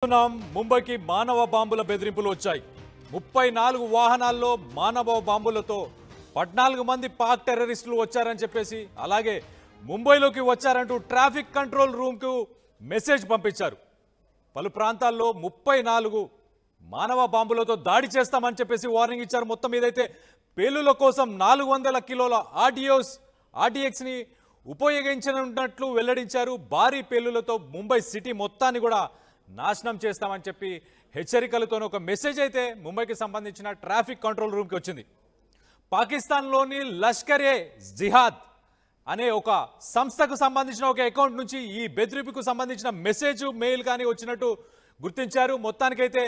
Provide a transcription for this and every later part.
ముంబైకి మానవ బాంబుల బెదిరింపులు వచ్చాయి. 34 వాహనాల్లో మానవ బాంబులతో 14 మంది పాక్ టెర్రరిస్టులు వచ్చారని చెప్పేసి, అలాగే ముంబైలోకి వచ్చారంటూ ట్రాఫిక్ కంట్రోల్ రూమ్కు మెసేజ్ పంపించారు. పలు ప్రాంతాల్లో 34 మానవ బాంబులతో దాడి చేస్తామని చెప్పేసి వార్నింగ్ ఇచ్చారు. మొత్తం మీదైతే పేలుల కోసం 400 కిలోల ఆర్డీఎక్స్ని ఉపయోగించనున్నట్లు వెల్లడించారు. భారీ పేలులతో ముంబై సిటీ మొత్తాన్ని కూడా నాశనం చేస్తామని చెప్పి హెచ్చరికలతో ఒక మెసేజ్ అయితే ముంబైకి సంబంధించిన ట్రాఫిక్ కంట్రోల్ రూమ్కి వచ్చింది. పాకిస్తాన్లోని లష్కరే జిహాద్ అనే ఒక సంస్థకు సంబంధించిన ఒక అకౌంట్ నుంచి ఈ బెదిరింపుకు సంబంధించిన మెసేజ్ మెయిల్ కానీ వచ్చినట్టు గుర్తించారు. మొత్తానికైతే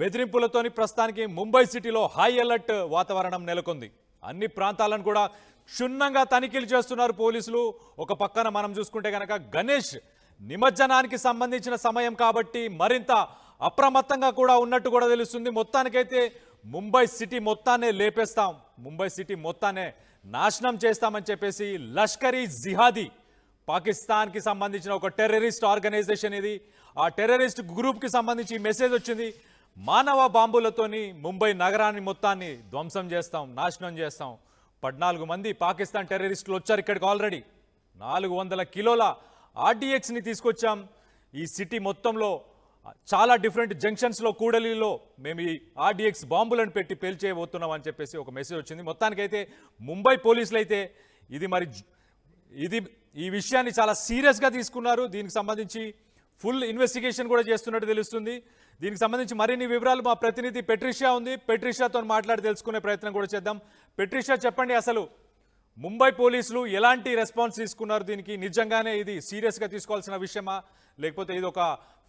బెదిరింపులతోని ప్రస్తుతానికి ముంబై సిటీలో హై అలర్ట్ వాతావరణం నెలకొంది. అన్ని ప్రాంతాలను కూడా క్షుణ్ణంగా తనిఖీలు చేస్తున్నారు పోలీసులు. ఒక పక్కన మనం చూసుకుంటే కనుక గణేష్ నిమజ్జనానికి సంబంధించిన సమయం కాబట్టి మరింత అప్రమత్తంగా కూడా ఉన్నట్టు కూడా తెలుస్తుంది. మొత్తానికైతే ముంబై సిటీ మొత్తాన్నే లేపేస్తాం, ముంబై సిటీ మొత్తాన్నే నాశనం చేస్తామని చెప్పేసి లష్కరీ జిహాదీ పాకిస్తాన్కి సంబంధించిన ఒక టెర్రరిస్ట్ ఆర్గనైజేషన్ ఇది. ఆ టెర్రరిస్ట్ గ్రూప్కి సంబంధించి మెసేజ్ వచ్చింది. మానవ బాంబులతోని ముంబై నగరాన్ని మొత్తాన్ని ధ్వంసం చేస్తాం, నాశనం చేస్తాం. 14 మంది పాకిస్తాన్ టెర్రరిస్టులు వచ్చారు ఇక్కడికి. ఆల్రెడీ 400 కిలోల ఆర్డీఎక్స్ని తీసుకొచ్చాం. ఈ సిటీ మొత్తంలో చాలా డిఫరెంట్ జంక్షన్స్లో, కూడలిలో మేము ఈ ఆర్డీఎక్స్ బాంబులను పెట్టి పేల్చేయబోతున్నాం అని చెప్పేసి ఒక మెసేజ్ వచ్చింది. మొత్తానికైతే ముంబై పోలీసులు అయితే ఈ విషయాన్ని చాలా సీరియస్గా తీసుకున్నారు. దీనికి సంబంధించి ఫుల్ ఇన్వెస్టిగేషన్ కూడా చేస్తున్నట్టు తెలుస్తుంది. దీనికి సంబంధించి మరిన్ని వివరాలు మా ప్రతినిధి పెట్రిషియా ఉంది, పెట్రిషియాతో మాట్లాడి తెలుసుకునే ప్రయత్నం కూడా చేద్దాం. పెట్రిషియా, చెప్పండి, అసలు ముంబై పోలీసులు ఎలాంటి రెస్పాన్స్ తీసుకున్నారు? దీనికి నిజంగానే ఇది సీరియస్గా తీసుకోవాల్సిన విషయమా, లేకపోతే ఇది ఒక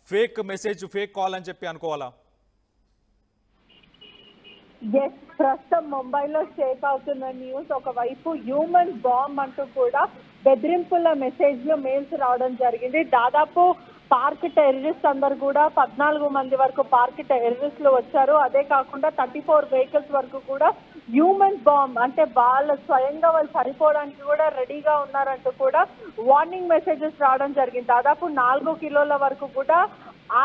ఫేక్ మెసేజ్, ఫేక్ కాల్ అని చెప్పి అనుకోవాలా? ప్రస్తుతం ముంబైలో షేక్ అవుతున్న న్యూస్, ఒకవైపు హ్యూమన్ బాంబ్ అంటూ కూడా బెదిరింపుల మెసేజ్లు మెయిల్స్ రావడం జరిగింది. దాదాపు పార్క్ టెర్రరిస్ట్ అందరు కూడా 14 మంది వరకు పార్క్ టెర్రరిస్టులు వచ్చారు. అదే కాకుండా 34 వెహికల్స్ వరకు కూడా హ్యూమన్ బాంబ్ అంటే స్వయంగా వాళ్ళు సరిపోవడానికి కూడా రెడీగా ఉన్నారంటూ కూడా వార్నింగ్ మెసేజెస్ రావడం జరిగింది. దాదాపు 4 కిలోల వరకు కూడా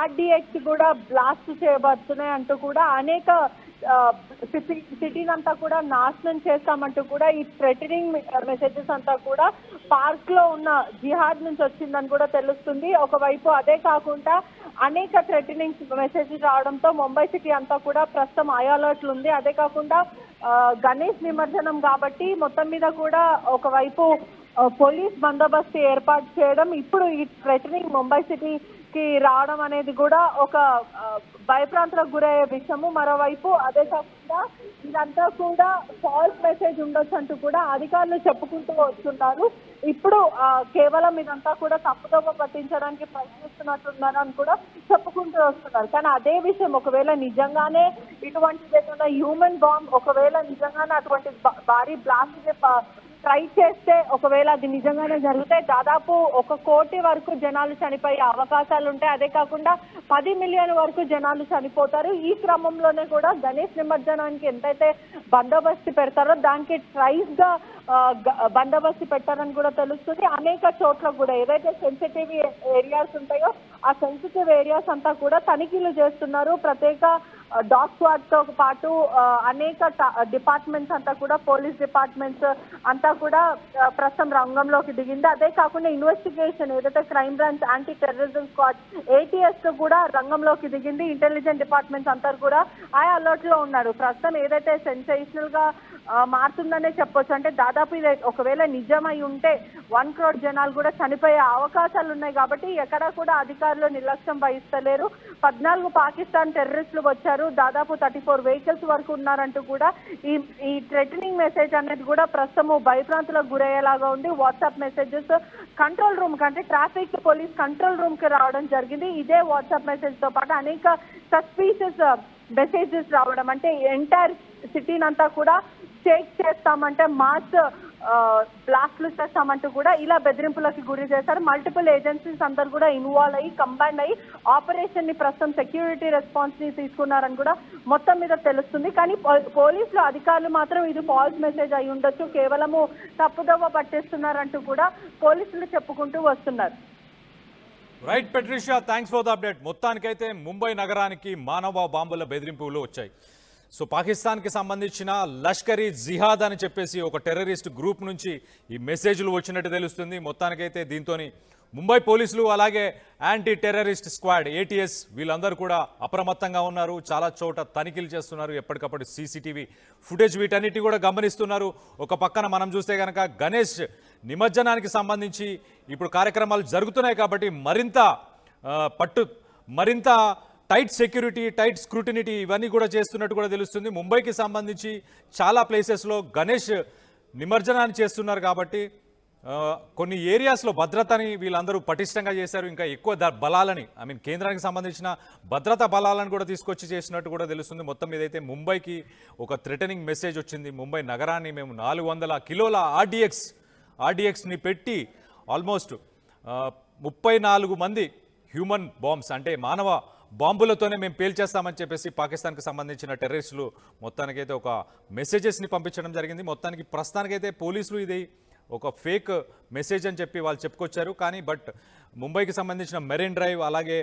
ఆర్డీఎక్స్ కూడా బ్లాస్ట్ చేయబడుతున్నాయి అంటూ కూడా అనేక సిటీని అంతా కూడా నాశనం చేస్తామంటూ కూడా ఈ థ్రెటనింగ్ మెసేజెస్ అంతా కూడా పార్క్ లో ఉన్న జిహాద్ నుంచి వచ్చిందని కూడా తెలుస్తుంది. ఒకవైపు అదే కాకుండా అనేక థ్రెటనింగ్ మెసేజెస్ రావడంతో ముంబై సిటీ అంతా కూడా ప్రస్తుతం హై అలర్ట్లు ఉంది. అదే కాకుండా గణేష్ నిమజ్జనం కాబట్టి మొత్తం మీద కూడా ఒకవైపు పోలీస్ బందోబస్తు ఏర్పాటు చేయడం, ఇప్పుడు ఈ థ్రెటనింగ్ ముంబై సిటీకి రావడం అనేది కూడా ఒక భయప్రాంతులకు గురయ్యే విషయము. మరోవైపు అదే కాకుండా ఇదంతా కూడా ఫాల్స్ మెసేజ్ ఉండొచ్చు అంటూ కూడా అధికారులు చెప్పుకుంటూ వస్తున్నారు. ఇప్పుడు కేవలం ఇదంతా కూడా తప్పుదోవ పట్టించడానికి ప్రయత్నిస్తున్నట్టున్నారని కూడా చెప్పుకుంటూ వస్తున్నారు. కానీ అదే విషయం ఒకవేళ నిజంగానే ఇటువంటి ఏదైనా హ్యూమన్ బాంబ్ ఒకవేళ నిజంగానే అటువంటి భారీ బ్లాస్ట్ ట్రై చేస్తే, ఒకవేళ అది నిజంగానే జరిగితే దాదాపు 1 కోటి వరకు జనాలు చనిపోయే అవకాశాలు ఉంటాయి. అదే కాకుండా 10 మిలియన్ వరకు జనాలు చనిపోతారు. ఈ క్రమంలోనే కూడా గణేష్ నిమజ్జనానికి ఎంతైతే బందోబస్తు పెడతారో దానికి ట్రైస్ గా బందోబస్తు పెట్టారని కూడా తెలుస్తుంది. అనేక చోట్ల కూడా ఏదైతే సెన్సిటివ్ ఏరియాస్ ఉంటాయో ఆ సెన్సిటివ్ ఏరియాస్ అంతా కూడా తనిఖీలు చేస్తున్నారు. ప్రత్యేక డాగ్ స్క్వాడ్ తో పాటు అనేక డిపార్ట్మెంట్స్ అంతా కూడా, పోలీస్ డిపార్ట్మెంట్స్ అంతా కూడా ప్రస్తుతం రంగంలోకి దిగింది. అదే కాకుండా ఇన్వెస్టిగేషన్ ఏదైతే crime branch, anti terrorism squad, ATS కూడా రంగంలోకి దిగింది. ఇంటెలిజెన్స్ డిపార్ట్మెంట్స్ అంతా కూడా హై అలర్ట్ లో ఉన్నారు. ప్రస్తుతం ఏదైతే సెన్సేషనల్ గా మారుతుందనే చెప్పొచ్చు. అంటే దాదాపు ఇది ఒకవేళ నిజమై ఉంటే 1 crore జనాలు కూడా చనిపోయే అవకాశాలు ఉన్నాయి. కాబట్టి ఎక్కడా కూడా అధికారులు నిర్లక్ష్యం వహిస్తలేరు. 14 పాకిస్తాన్ టెర్రరిస్టులు వచ్చారు, దాదాపు 34 వెహికల్స్ వరకు ఉన్నారంటూ కూడా ఈ థ్రెటనింగ్ మెసేజ్ అనేది కూడా ప్రస్తుతం భయప్రాంతులకు గురయ్యేలాగా ఉంది. వాట్సాప్ మెసేజెస్ కంట్రోల్ రూమ్ కంటే ట్రాఫిక్ పోలీస్ కంట్రోల్ రూమ్ కి రావడం జరిగింది. ఇదే వాట్సాప్ మెసేజ్ తో పాటు అనేక సస్పీషియస్ మెసేజెస్ రావడం, అంటే ఎంటైర్ సిటీని అంతా కూడా షేక్ చేస్తామంటే, మాస్ బ్లాస్ట్లు చేస్తామంటూ కూడా ఇలా బెదిరింపులకి గురి చేశారు. మల్టిపుల్ ఏజెన్సీస్ అందరు కూడా ఇన్వాల్వ్ అయ్యి కంబైన్ అయ్యి ఆపరేషన్ ని ప్రస్తుతం సెక్యూరిటీ రెస్పాన్స్ ని తీసుకున్నారని కూడా మొత్తం మీద తెలుస్తుంది. కానీ పోలీసులు అధికారులు మాత్రం ఇది ఫాల్స్ మెసేజ్ అయి ఉండొచ్చు, కేవలము తప్పుదోవ పట్టేస్తున్నారంటూ కూడా పోలీసులు చెప్పుకుంటూ వస్తున్నారు. Right Patricia, thanks for the update. మొత్తానికైతే ముంబై నగరానికి మానవ బాంబుల బెదిరింపులు వచ్చాయి. సో పాకిస్తాన్కి సంబంధించిన లష్కర్ ఈ జిహాద్ అని చెప్పేసి ఒక టెర్రరిస్ట్ గ్రూప్ నుంచి ఈ మెసేజ్లు వచ్చినట్టు తెలుస్తుంది. మొత్తానికైతే దీంతో ముంబై పోలీసులు అలాగే యాంటీ టెర్రరిస్ట్ స్క్వాడ్ ATS వీళ్ళందరూ కూడా అప్రమత్తంగా ఉన్నారు. చాలా చోట తనిఖీలు చేస్తున్నారు. ఎప్పటికప్పుడు CCTV ఫుటేజ్ వీటన్నిటి కూడా గమనిస్తున్నారు. ఒక పక్కన మనం చూస్తే కనుక గణేష్ నిమజ్జనానికి సంబంధించి ఇప్పుడు కార్యక్రమాలు జరుగుతున్నాయి కాబట్టి మరింత టైట్ సెక్యూరిటీ, టైట్ స్క్రూటినిటీ ఇవన్నీ కూడా చేస్తున్నట్టు కూడా తెలుస్తుంది. ముంబైకి సంబంధించి చాలా ప్లేసెస్లో గణేష్ నిమజ్జనాన్ని చేస్తున్నారు కాబట్టి కొన్ని ఏరియాస్లో భద్రతని వీళ్ళందరూ పటిష్టంగా చేశారు. ఇంకా ఎక్కువ బలాలని కేంద్రానికి సంబంధించిన భద్రతా బలాలను కూడా తీసుకొచ్చి చేసినట్టు కూడా తెలుస్తుంది. మొత్తం ఏదైతే ముంబైకి ఒక థ్రెటనింగ్ మెసేజ్ వచ్చింది. ముంబై నగరాన్ని మేము 400 కిలోల RDXని పెట్టి ఆల్మోస్ట్ 34 మంది హ్యూమన్ బాంబ్స్ అంటే మానవ బాంబులతోనే మేము పేల్చేస్తామని చెప్పేసి పాకిస్తాన్కి సంబంధించిన టెర్రరిస్టులు మొత్తానికైతే ఒక మెసేజెస్ని పంపించడం జరిగింది. మొత్తానికి ప్రస్తుతానికైతే పోలీసులు ఇది ఒక ఫేక్ మెసేజ్ అని చెప్పి వాళ్ళు చెప్పుకొచ్చారు. కానీ ముంబైకి సంబంధించిన మెరైన్ డ్రైవ్ అలాగే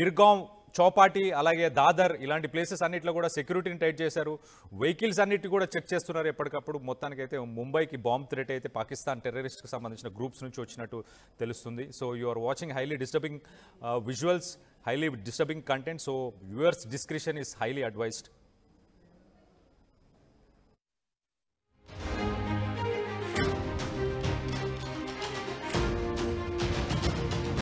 గిర్గావ్ చౌపాటి అలాగే దాదర్ ఇలాంటి ప్లేసెస్ అన్నింటిలో కూడా సెక్యూరిటీని టైట్ చేశారు. వెహికల్స్ అన్నిటి కూడా చెక్ చేస్తున్నారు ఎప్పటికప్పుడు. మొత్తానికైతే ముంబైకి బాంబ్ థ్రెట్ అయితే పాకిస్తాన్ టెర్రరిస్ట్కి సంబంధించిన గ్రూప్స్ నుంచి వచ్చినట్టు తెలుస్తుంది. So you are watching highly disturbing visuals, highly disturbing content, so viewers discretion is highly advised.